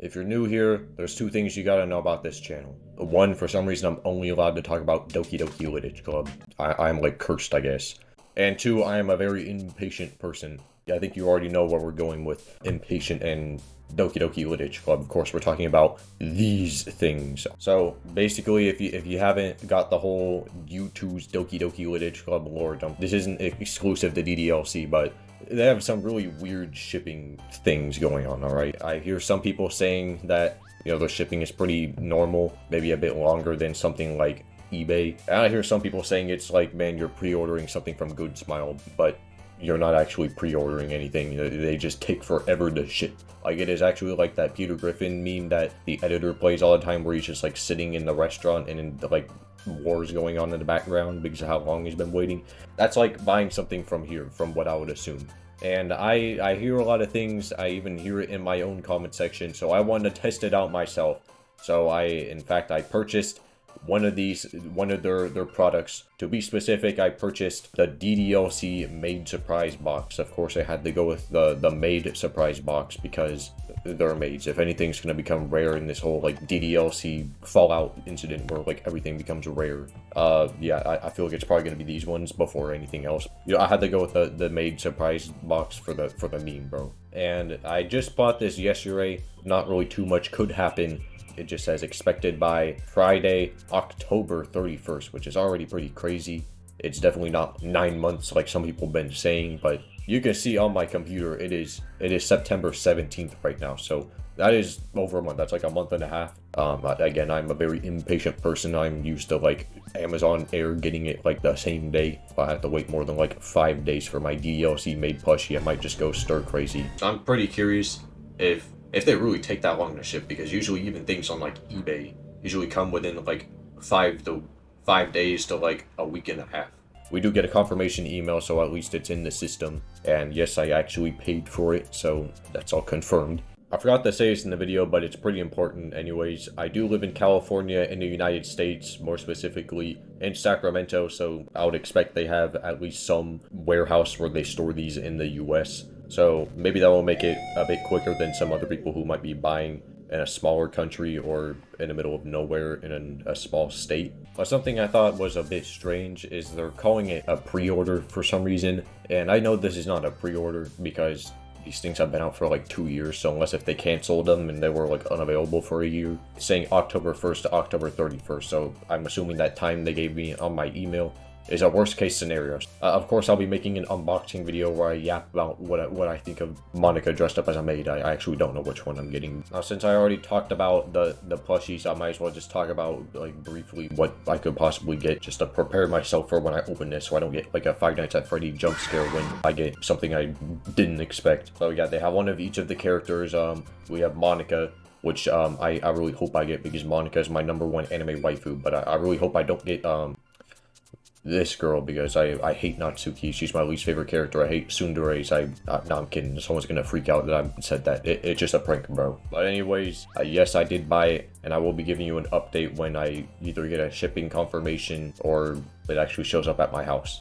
If you're new here, there's two things you gotta know about this channel. One, for some reason, I'm only allowed to talk about Doki Littage Club. I'm like cursed, I guess. And two, I am a very impatient person. I think you already know where we're going with impatient and Doki Littage Club. Of course, we're talking about these things. So basically, if you haven't got the whole Youtooz Doki Littage Club lore dump, this isn't exclusive to DDLC, but they have some really weird shipping things going on, alright? I hear some people saying that, you know, the shipping is pretty normal, maybe a bit longer than something like eBay. And I hear some people saying it's like, man, you're pre-ordering something from Good Smile, but you're not actually pre-ordering anything. They just take forever to ship. Like, it is actually like that Peter Griffin meme that the editor plays all the time, where he's just like sitting in the restaurant and in like wars going on in the background because of how long he's been waiting. That's like buying something from here, from what I would assume. And I hear a lot of things. I even hear it in my own comment section, so I wanted to test it out myself. So in fact I purchased one of their products. To be specific, I purchased the DDLC Made Surprise box. Of course, I had to go with the Made Surprise box because they're maids. If anything's gonna become rare in this whole like DDLC Fallout incident where like everything becomes rare, yeah, I feel like it's probably gonna be these ones before anything else. You know, I had to go with the Made Surprise box for the meme, bro. And I just bought this yesterday. Not really too much could happen. It just says expected by Friday, October 31st, which is already pretty crazy. It's definitely not 9 months like some people have been saying, but you can see on my computer it is September 17th right now. So that is over a month. That's like a month and a half. Again, I'm a very impatient person. I'm used to like Amazon Air getting it like the same day. If I have to wait more than like 5 days for my DDLC made plushie, I might just go stir crazy. So I'm pretty curious if they really take that long to ship, because usually even things on like eBay usually come within like 5 days to like a week and a half. We do get a confirmation email, so at least it's in the system. And yes, I actually paid for it, so that's all confirmed. I forgot to say this in the video, but it's pretty important anyways. I do live in California in the United States, more specifically in Sacramento, so I would expect they have at least some warehouse where they store these in the US. So maybe that will make it a bit quicker than some other people who might be buying in a smaller country or in the middle of nowhere in a small state. But something I thought was a bit strange is they're calling it a pre-order for some reason. And I know this is not a pre-order because these things have been out for like 2 years. So unless if they canceled them and they were like unavailable for a year, it's saying October 1st to October 31st. So I'm assuming that time they gave me on my email is a worst case scenario. Of course, I'll be making an unboxing video where I yap about what I think of Monica dressed up as a maid. I actually don't know which one I'm getting. Now, since I already talked about the plushies, I might as well just talk about like briefly what I could possibly get, just to prepare myself for when I open this, so I don't get like a Five Nights at Freddy jump scare when I get something I didn't expect. So yeah, they have one of each of the characters. We have Monica, which I really hope I get, because Monica is my #1 anime waifu, but I really hope I don't get this girl, because I hate Natsuki. She's my least favorite character. I hate tsunderes. No, I'm kidding. Someone's gonna freak out that I said that. It's just a prank, bro. But anyways, yes, I did buy it, and I will be giving you an update when I either get a shipping confirmation or it actually shows up at my house.